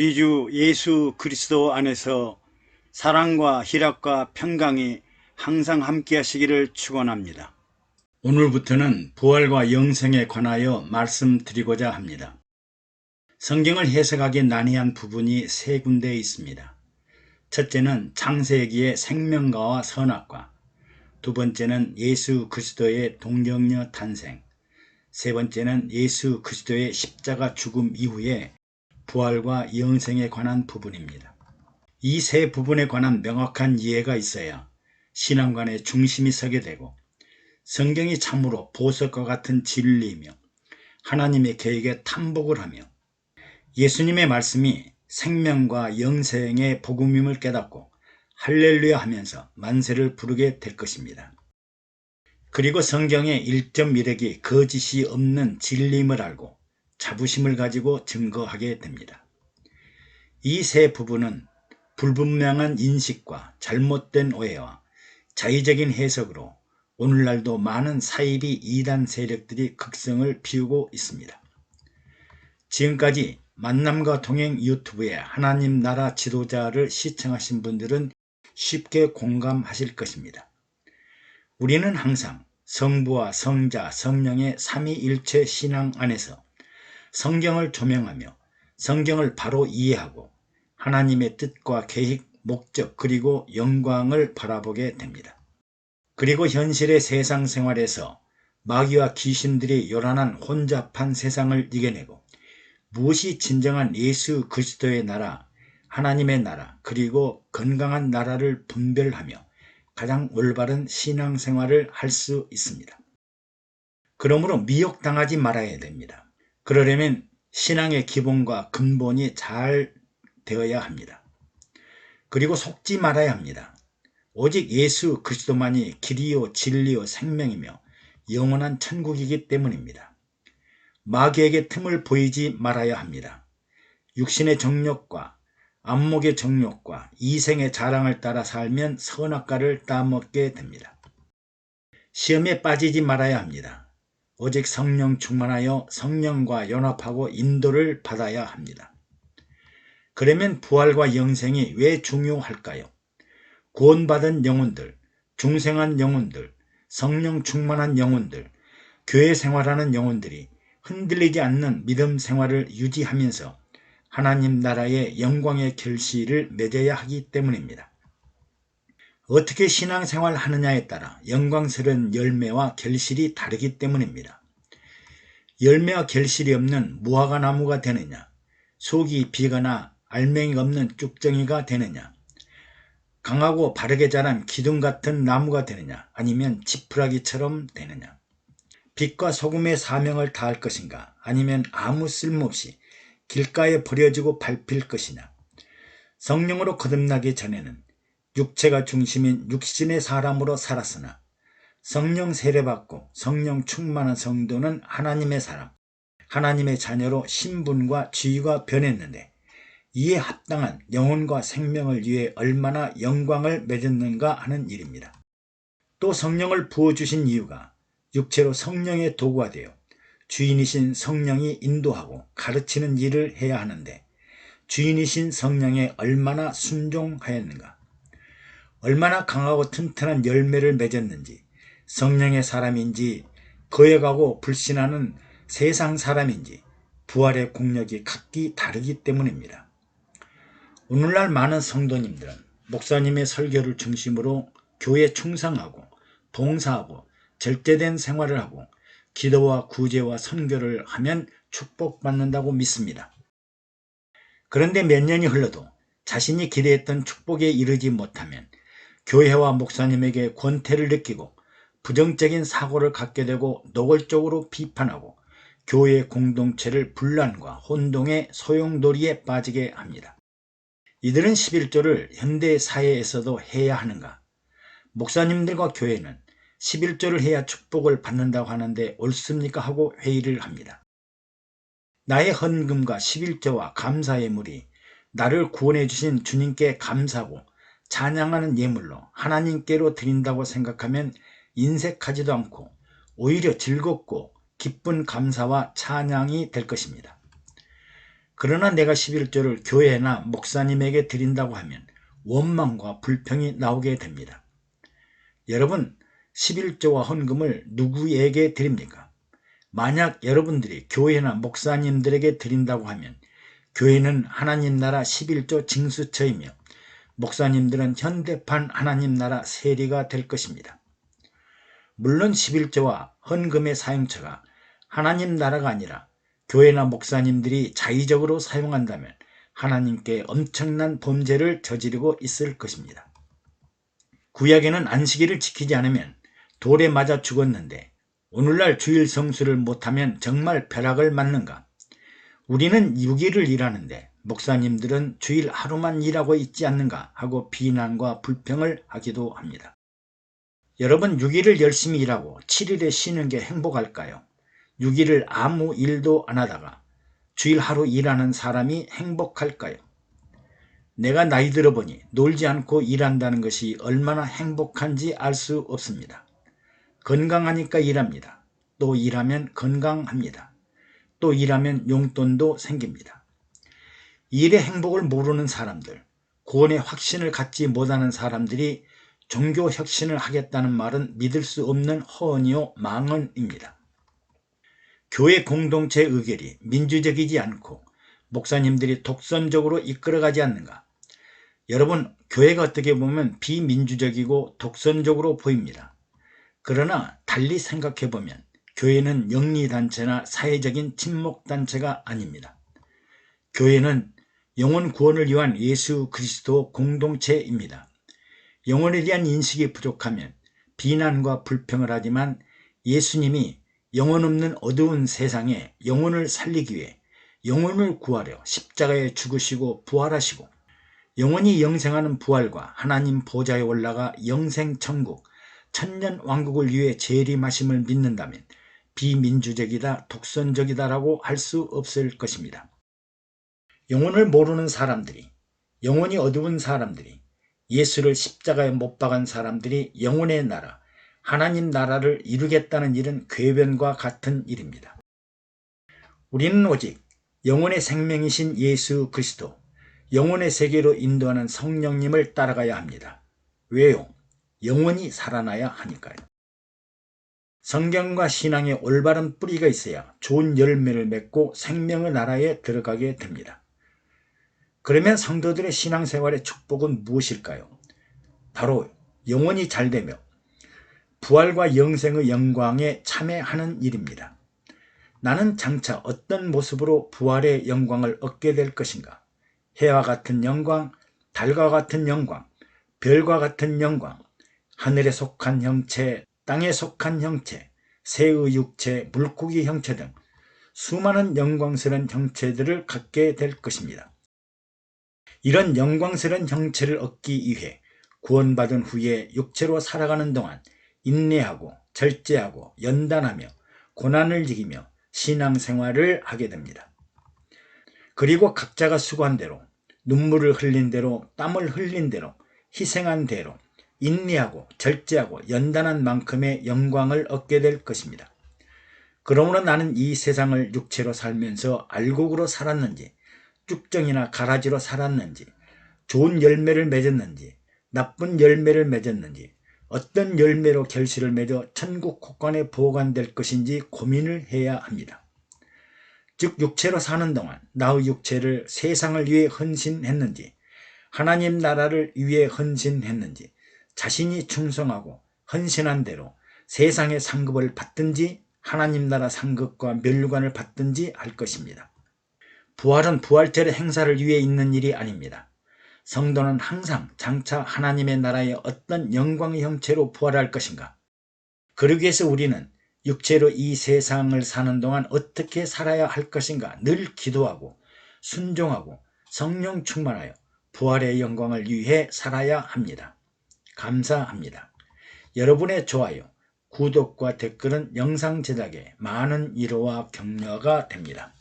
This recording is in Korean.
우리 주 예수 그리스도 안에서 사랑과 희락과 평강이 항상 함께 하시기를 축원합니다. 오늘부터는 부활과 영생에 관하여 말씀드리고자 합니다. 성경을 해석하기 난해한 부분이 세 군데 있습니다. 첫째는 창세기의 생명과와 선악과, 두 번째는 예수 그리스도의 동정녀 탄생, 세 번째는 예수 그리스도의 십자가 죽음 이후에 부활과 영생에 관한 부분입니다. 이 세 부분에 관한 명확한 이해가 있어야 신앙관의 중심이 서게 되고 성경이 참으로 보석과 같은 진리이며 하나님의 계획에 탐복을 하며 예수님의 말씀이 생명과 영생의 복음임을 깨닫고 할렐루야 하면서 만세를 부르게 될 것입니다. 그리고 성경의 1.1핵이 거짓이 없는 진리임을 알고 자부심을 가지고 증거하게 됩니다. 이 세 부분은 불분명한 인식과 잘못된 오해와 자의적인 해석으로 오늘날도 많은 사이비 이단 세력들이 극성을 피우고 있습니다. 지금까지 만남과 동행 유튜브에 하나님 나라 지도자를 시청하신 분들은 쉽게 공감하실 것입니다. 우리는 항상 성부와 성자, 성령의 삼위일체 신앙 안에서 성경을 조명하며 성경을 바로 이해하고 하나님의 뜻과 계획, 목적 그리고 영광을 바라보게 됩니다. 그리고 현실의 세상 생활에서 마귀와 귀신들이 요란한 혼잡한 세상을 이겨내고 무엇이 진정한 예수 그리스도의 나라, 하나님의 나라 그리고 건강한 나라를 분별하며 가장 올바른 신앙생활을 할 수 있습니다. 그러므로 미혹당하지 말아야 됩니다. 그러려면 신앙의 기본과 근본이 잘 되어야 합니다. 그리고 속지 말아야 합니다. 오직 예수 그리스도만이 길이요 진리요 생명이며 영원한 천국이기 때문입니다. 마귀에게 틈을 보이지 말아야 합니다. 육신의 정욕과 안목의 정욕과 이생의 자랑을 따라 살면 선악과를 따먹게 됩니다. 시험에 빠지지 말아야 합니다. 오직 성령 충만하여 성령과 연합하고 인도를 받아야 합니다. 그러면 부활과 영생이 왜 중요할까요? 구원받은 영혼들, 중생한 영혼들, 성령 충만한 영혼들, 교회 생활하는 영혼들이 흔들리지 않는 믿음 생활을 유지하면서 하나님 나라의 영광의 결실을 맺어야 하기 때문입니다. 어떻게 신앙생활 하느냐에 따라 영광스러운 열매와 결실이 다르기 때문입니다. 열매와 결실이 없는 무화과 나무가 되느냐, 속이 비거나 알맹이가 없는 쭉정이가 되느냐, 강하고 바르게 자란 기둥 같은 나무가 되느냐, 아니면 지푸라기처럼 되느냐, 빛과 소금의 사명을 다할 것인가, 아니면 아무 쓸모없이 길가에 버려지고 밟힐 것이냐. 성령으로 거듭나기 전에는 육체가 중심인 육신의 사람으로 살았으나 성령 세례받고 성령 충만한 성도는 하나님의 사람, 하나님의 자녀로 신분과 지위가 변했는데 이에 합당한 영혼과 생명을 위해 얼마나 영광을 맺었는가 하는 일입니다. 또 성령을 부어주신 이유가 육체로 성령의 도구가 되어 주인이신 성령이 인도하고 가르치는 일을 해야 하는데 주인이신 성령에 얼마나 순종하였는가, 얼마나 강하고 튼튼한 열매를 맺었는지, 성령의 사람인지 거역하고 불신하는 세상 사람인지 부활의 공력이 각기 다르기 때문입니다. 오늘날 많은 성도님들은 목사님의 설교를 중심으로 교회에 충성하고 봉사하고 절제된 생활을 하고 기도와 구제와 선교를 하면 축복받는다고 믿습니다. 그런데 몇 년이 흘러도 자신이 기대했던 축복에 이르지 못하면 교회와 목사님에게 권태를 느끼고 부정적인 사고를 갖게 되고 노골적으로 비판하고 교회 공동체를 분란과 혼동의 소용돌이에 빠지게 합니다. 이들은 11조를 현대 사회에서도 해야 하는가? 목사님들과 교회는 11조를 해야 축복을 받는다고 하는데 옳습니까? 하고 회의를 합니다. 나의 헌금과 11조와 감사 예물이 나를 구원해 주신 주님께 감사하고 찬양하는 예물로 하나님께로 드린다고 생각하면 인색하지도 않고 오히려 즐겁고 기쁜 감사와 찬양이 될 것입니다. 그러나 내가 11조를 교회나 목사님에게 드린다고 하면 원망과 불평이 나오게 됩니다. 여러분, 11조와 헌금을 누구에게 드립니까? 만약 여러분들이 교회나 목사님들에게 드린다고 하면 교회는 하나님 나라 11조 징수처이며 목사님들은 현대판 하나님 나라 세리가 될 것입니다. 물론 11조와 헌금의 사용처가 하나님 나라가 아니라 교회나 목사님들이 자의적으로 사용한다면 하나님께 엄청난 범죄를 저지르고 있을 것입니다. 구약에는 안식일을 지키지 않으면 돌에 맞아 죽었는데 오늘날 주일 성수를 못하면 정말 벼락을 맞는가? 우리는 6일을 일하는데 목사님들은 주일 하루만 일하고 있지 않는가 하고 비난과 불평을 하기도 합니다. 여러분, 6일을 열심히 일하고 7일에 쉬는 게 행복할까요? 6일을 아무 일도 안 하다가 주일 하루 일하는 사람이 행복할까요? 내가 나이 들어보니 놀지 않고 일한다는 것이 얼마나 행복한지 알 수 없습니다. 건강하니까 일합니다. 또 일하면 건강합니다. 또 일하면 용돈도 생깁니다. 일의 행복을 모르는 사람들, 구원의 확신을 갖지 못하는 사람들이 종교 혁신을 하겠다는 말은 믿을 수 없는 허언이요 망언입니다. 교회 공동체 의결이 민주적이지 않고 목사님들이 독선적으로 이끌어가지 않는가? 여러분, 교회가 어떻게 보면 비민주적이고 독선적으로 보입니다. 그러나 달리 생각해보면 교회는 영리단체나 사회적인 친목단체가 아닙니다. 교회는 영혼 구원을 위한 예수 그리스도 공동체입니다. 영혼에 대한 인식이 부족하면 비난과 불평을 하지만 예수님이 영혼 없는 어두운 세상에 영혼을 살리기 위해 영혼을 구하려 십자가에 죽으시고 부활하시고 영원히 영생하는 부활과 하나님 보좌에 올라가 영생천국, 천년왕국을 위해 재림하심을 믿는다면 비민주적이다, 독선적이다라고 할 수 없을 것입니다. 영혼을 모르는 사람들이, 영혼이 어두운 사람들이, 예수를 십자가에 못 박은 사람들이 영혼의 나라, 하나님 나라를 이루겠다는 일은 궤변과 같은 일입니다. 우리는 오직 영혼의 생명이신 예수 그리스도, 영혼의 세계로 인도하는 성령님을 따라가야 합니다. 왜요? 영혼이 살아나야 하니까요. 성경과 신앙에 올바른 뿌리가 있어야 좋은 열매를 맺고 생명의 나라에 들어가게 됩니다. 그러면 성도들의 신앙생활의 축복은 무엇일까요? 바로 영혼이 잘되며 부활과 영생의 영광에 참여하는 일입니다. 나는 장차 어떤 모습으로 부활의 영광을 얻게 될 것인가? 해와 같은 영광, 달과 같은 영광, 별과 같은 영광, 하늘에 속한 형체, 땅에 속한 형체, 새의 육체, 물고기 형체 등 수많은 영광스러운 형체들을 갖게 될 것입니다. 이런 영광스러운 형체를 얻기 위해 구원받은 후에 육체로 살아가는 동안 인내하고 절제하고 연단하며 고난을 이기며 신앙생활을 하게 됩니다. 그리고 각자가 수고한 대로, 눈물을 흘린 대로, 땀을 흘린 대로, 희생한 대로 인내하고 절제하고 연단한 만큼의 영광을 얻게 될 것입니다. 그러므로 나는 이 세상을 육체로 살면서 알곡으로 살았는지, 쭉정이나 가라지로 살았는지, 좋은 열매를 맺었는지, 나쁜 열매를 맺었는지, 어떤 열매로 결실을 맺어 천국 곳간에 보관될 것인지 고민을 해야 합니다. 즉 육체로 사는 동안 나의 육체를 세상을 위해 헌신했는지, 하나님 나라를 위해 헌신했는지, 자신이 충성하고 헌신한 대로 세상의 상급을 받든지 하나님 나라 상급과 멸류관을 받든지 할 것입니다. 부활은 부활절의 행사를 위해 있는 일이 아닙니다. 성도는 항상 장차 하나님의 나라의 어떤 영광의 형체로 부활할 것인가? 그러기 위해서 우리는 육체로 이 세상을 사는 동안 어떻게 살아야 할 것인가 늘 기도하고 순종하고 성령 충만하여 부활의 영광을 위해 살아야 합니다. 감사합니다. 여러분의 좋아요, 구독과 댓글은 영상 제작에 많은 위로와 격려가 됩니다.